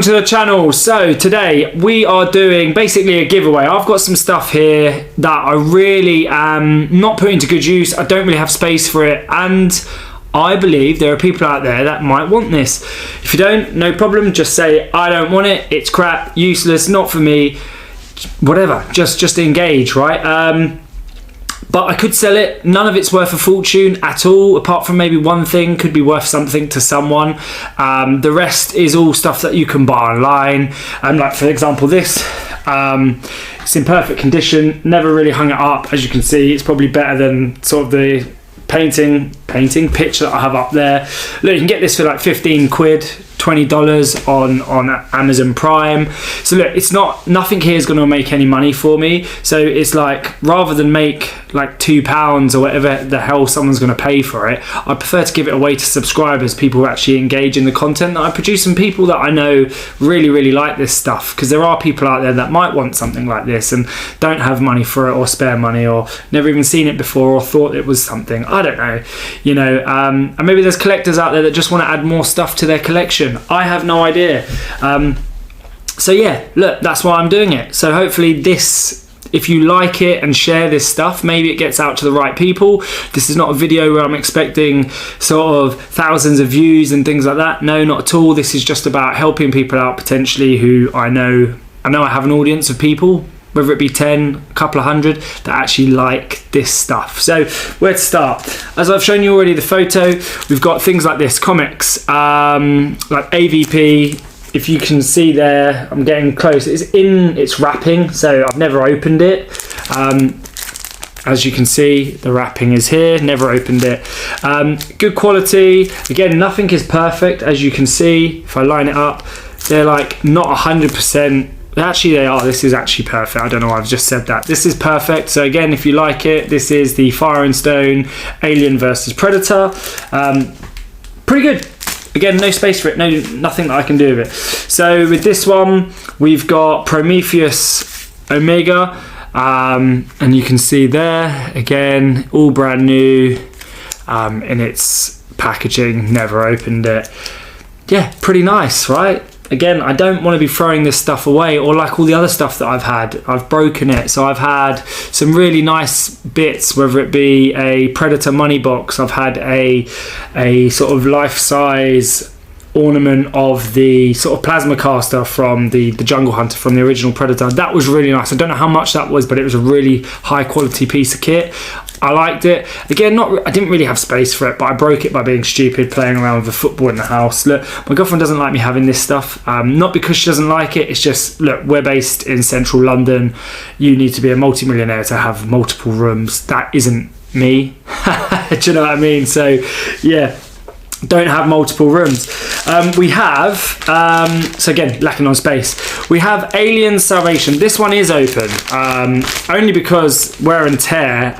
To the channel. So today we are doing basically a giveaway. I've got some stuff here that I really am not putting to good use. I don't really have space for it, and I believe there are people out there that might want this. If you don't, no problem, just say I don't want it, it's crap, useless, not for me, whatever, just engage, right? But I could sell it. None of it's worth a fortune at all, apart from maybe one thing could be worth something to someone. The rest is all stuff that you can buy online. Like for example, this, it's in perfect condition, never really hung it up. As you can see, it's probably better than sort of the painting pitch that I have up there. Look, you can get this for like 15 quid, $20 on Amazon Prime. So look, it's nothing here is going to make any money for me. So it's like, rather than make like £2 or whatever the hell someone's going to pay for it, I prefer to give it away to subscribers, people who actually engage in the content that I produce, and people that I know really like this stuff, because there are people out there that might want something like this and don't have money for it, or spare money, or never even seen it before, or thought it was something, I don't know, you know, and maybe there's collectors out there that just want to add more stuff to their collection. I have no idea. So yeah, look, that's why I'm doing it. So hopefully this, if you like it and share this stuff, maybe it gets out to the right people. This is not a video where I'm expecting sort of thousands of views and things like that. No, not at all. This is just about helping people out potentially who I know I have an audience of people, whether it be 10, a couple of hundred, that actually like this stuff. So where to start? As I've shown you already the photo, we've got things like this, comics, like AVP. If you can see there, I'm getting close. It's in its wrapping, so I've never opened it. As you can see, the wrapping is here, never opened it. Good quality. Again, nothing is perfect, as you can see. If I line it up, they're like not 100%. Actually they are. This is actually perfect. I don't know why I've just said that. This is perfect. So again, if you like it, this is the Fire and Stone Alien versus Predator. Pretty good. Again, no space for it, nothing that I can do with it. So with this one, we've got Prometheus Omega, and you can see there, again, all brand new in its packaging, never opened it. Yeah, pretty nice, right? Again, I don't want to be throwing this stuff away, or like all the other stuff that I've had. I've broken it. So I've had some really nice bits, whether it be a Predator money box. I've had a sort of life-size ornament of the sort of plasma caster from the Jungle Hunter, from the original Predator. That was really nice. I don't know how much that was, but it was a really high quality piece of kit. I liked it. Again, I didn't really have space for it, but I broke it by being stupid, playing around with a football in the house. Look, my girlfriend doesn't like me having this stuff. Not because she doesn't like it. It's just, look, we're based in central London. You need to be a multi-millionaire to have multiple rooms. That isn't me. Do you know what I mean? So, yeah. Don't have multiple rooms. We have, so again, lacking on space. We have Alien Salvation. This one is open, only because wear and tear,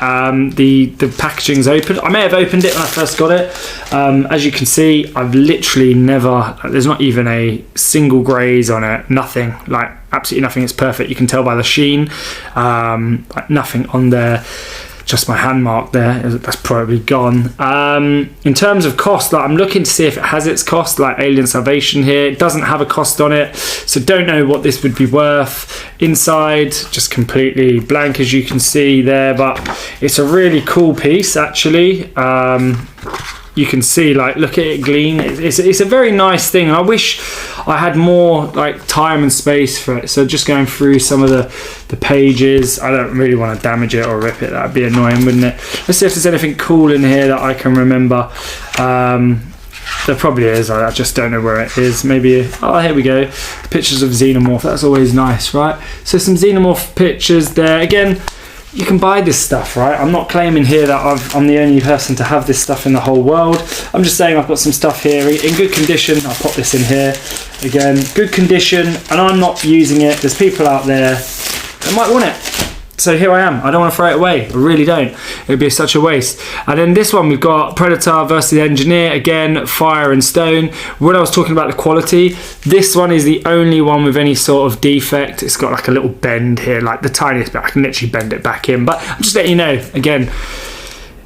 the packaging's open. I may have opened it when I first got it. As you can see, I've literally never, there's not even a single graze on it, nothing, like absolutely nothing. It's perfect. You can tell by the sheen, like nothing on there. Just my hand mark there, that's probably gone. In terms of cost, like, I'm looking to see if it has its cost, like Alien Salvation here. It doesn't have a cost on it, so don't know what this would be worth. Inside, just completely blank, as you can see there, but it's a really cool piece, actually. You can see, like, look at it gleam. It's a very nice thing, and I wish I had more like time and space for it. So just going through some of the pages, I don't really want to damage it or rip it. That'd be annoying, wouldn't it? Let's see if there's anything cool in here that I can remember. There probably is. I just don't know where it is. Maybe, oh, here we go. Pictures of Xenomorph. That's always nice, right? So some Xenomorph pictures there. Again, you can buy this stuff, right? I'm not claiming here that I'm the only person to have this stuff in the whole world. I'm just saying I've got some stuff here in good condition. I'll pop this in here. Again, good condition, and I'm not using it. There's people out there that might want it. So here I am. I don't want to throw it away. I really don't. It would be such a waste. And then this one, we've got Predator versus Engineer. Again, Fire and Stone. When I was talking about the quality, this one is the only one with any sort of defect. It's got like a little bend here, like the tiniest bit. I can literally bend it back in. But I'm just letting you know, again,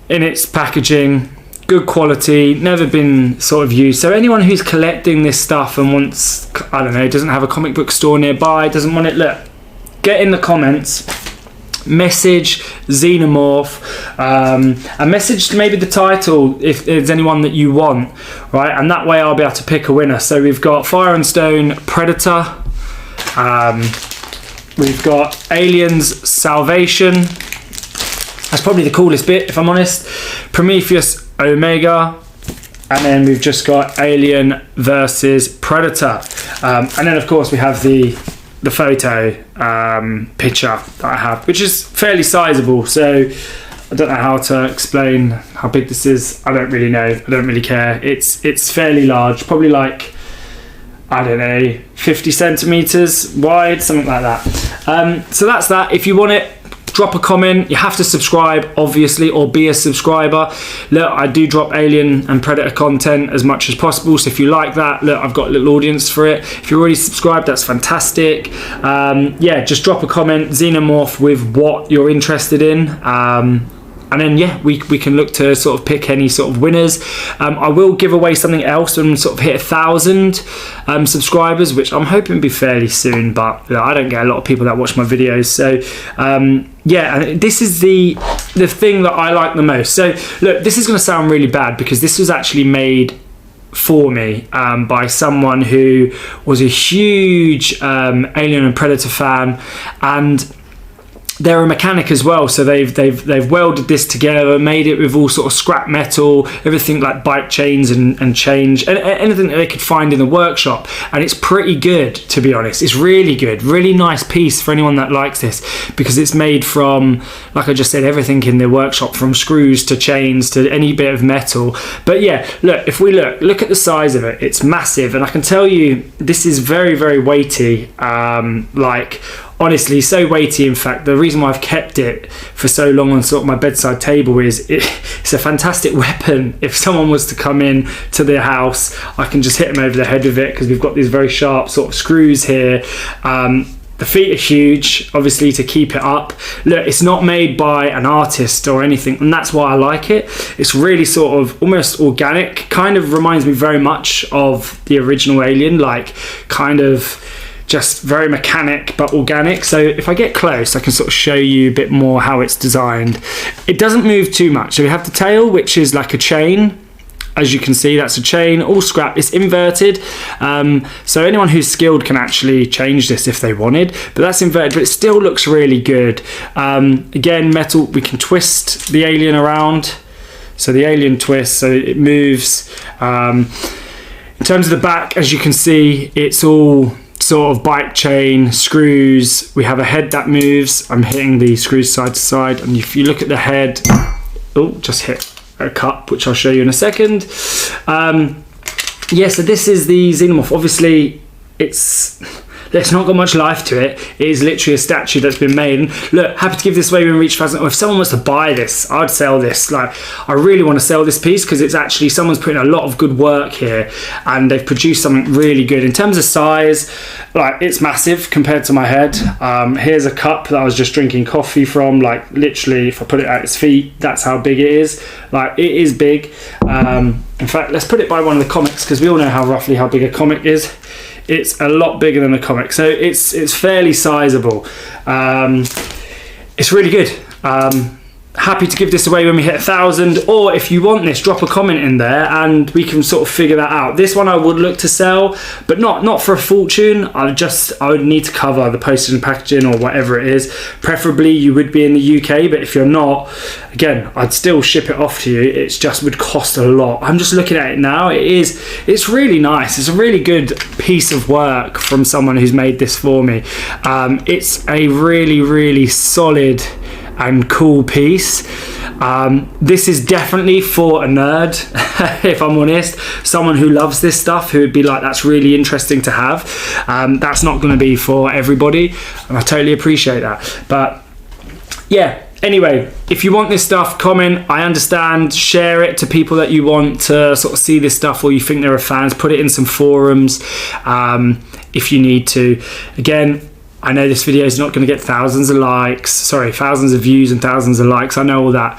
in its packaging, good quality, never been sort of used. So anyone who's collecting this stuff and wants, I don't know, doesn't have a comic book store nearby, doesn't want it, look, get in the comments, message Xenomorph, and message maybe the title if there's anyone that you want, right? And that way I'll be able to pick a winner. So we've got Fire and Stone Predator, we've got Aliens Salvation, that's probably the coolest bit if I'm honest, Prometheus Omega, and then we've just got Alien versus Predator, and then of course we have the photo picture that I have, which is fairly sizable. So I don't know how to explain how big this is. I don't really know. I don't really care. It's fairly large, probably like, I don't know, 50 centimeters wide, something like that. So that's that. If you want it, drop a comment. You have to subscribe, obviously, or be a subscriber. Look, I do drop Alien and Predator content as much as possible, so if you like that, look, I've got a little audience for it. If you're already subscribed, that's fantastic. Yeah, just drop a comment, Xenomorph, with what you're interested in. And then, yeah, we can look to sort of pick any sort of winners. I will give away something else when we sort of hit 1,000 subscribers, which I'm hoping to be fairly soon, but I don't get a lot of people that watch my videos. So, yeah, and this is the thing that I like the most. So, look, this is going to sound really bad because this was actually made for me by someone who was a huge Alien and Predator fan, and they're a mechanic as well, so they've welded this together, made it with all sort of scrap metal, everything like bike chains and change, and anything that they could find in the workshop. And it's pretty good, to be honest. It's really good, really nice piece for anyone that likes this, because it's made from, like I just said, everything in the workshop, from screws to chains to any bit of metal. But yeah, look, if we look at the size of it, it's massive, and I can tell you this is very, very weighty. Like, honestly, so weighty. In fact, the reason why I've kept it for so long on sort of my bedside table is it's a fantastic weapon. If someone was to come in to their house, I can just hit them over the head with it, because we've got these very sharp sort of screws here. The feet are huge, obviously, to keep it up. Look, it's not made by an artist or anything, and that's why I like it. It's really sort of almost organic, kind of reminds me very much of the original Alien, like kind of just very mechanic but organic. So if I get close, I can sort of show you a bit more how it's designed. It doesn't move too much. So we have the tail, which is like a chain. As you can see, that's a chain, all scrap. It's inverted, so anyone who's skilled can actually change this if they wanted, but that's inverted, but it still looks really good. Again, metal, we can twist the Alien around, so the Alien twists, so it moves. In terms of the back, as you can see, it's all sort of bike chain, screws. We have a head that moves. I'm hitting the screws side to side, and if you look at the head, oh, just hit a cup, which I'll show you in a second. Yeah, so this is the Xenomorph. Obviously, there's not got much life to it. It is literally a statue that's been made. And look, happy to give this away when we reach 1,000. Or if someone wants to buy this, I'd sell this. Like, I really want to sell this piece, because it's actually, someone's putting a lot of good work here, and they've produced something really good. In terms of size, like, it's massive compared to my head. Here's a cup that I was just drinking coffee from. Like, literally, if I put it at its feet, that's how big it is. Like, it is big. In fact, let's put it by one of the comics, because we all know roughly how big a comic is. It's a lot bigger than a comic, so it's fairly sizable. It's really good. Happy to give this away when we hit 1,000, or if you want this, drop a comment in there and we can sort of figure that out. This one I would look to sell, but not for a fortune. I would need to cover the postage and packaging or whatever it is. Preferably you would be in the UK, but if you're not, again, I'd still ship it off to you. It just would cost a lot. I'm just looking at it now. It's really nice. It's a really good piece of work from someone who's made this for me. It's a really, really solid and cool piece. This is definitely for a nerd, if I'm honest. Someone who loves this stuff, who would be like, that's really interesting to have. That's not going to be for everybody, and I totally appreciate that. But yeah, anyway, if you want this stuff, comment. I understand. Share it to people that you want to sort of see this stuff, or you think there are fans. Put it in some forums if you need to. Again, I know this video is not going to get thousands of views and thousands of likes. I know all that,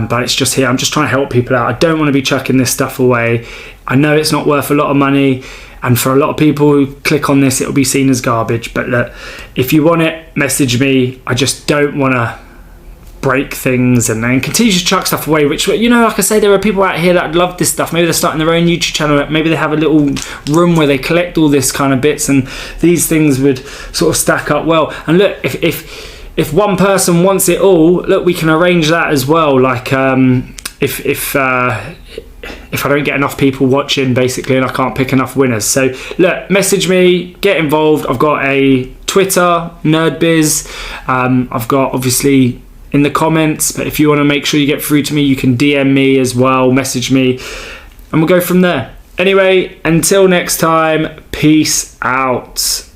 but it's just here. I'm just trying to help people out. I don't want to be chucking this stuff away. I know it's not worth a lot of money, and for a lot of people who click on this, it'll be seen as garbage. But look, if you want it, message me. I just don't want to break things and then continue to chuck stuff away, which, you know, like I say, there are people out here that love this stuff. Maybe they're starting their own YouTube channel, maybe they have a little room where they collect all this kind of bits, and these things would sort of stack up well. And look, if one person wants it all, look, we can arrange that as well. Like if I don't get enough people watching, basically, and I can't pick enough winners. So look, message me, get involved. I've got a Twitter, NerdBiz. I've got, obviously, in the comments, but if you want to make sure you get through to me, you can DM me as well, message me, and we'll go from there. Anyway, until next time, peace out.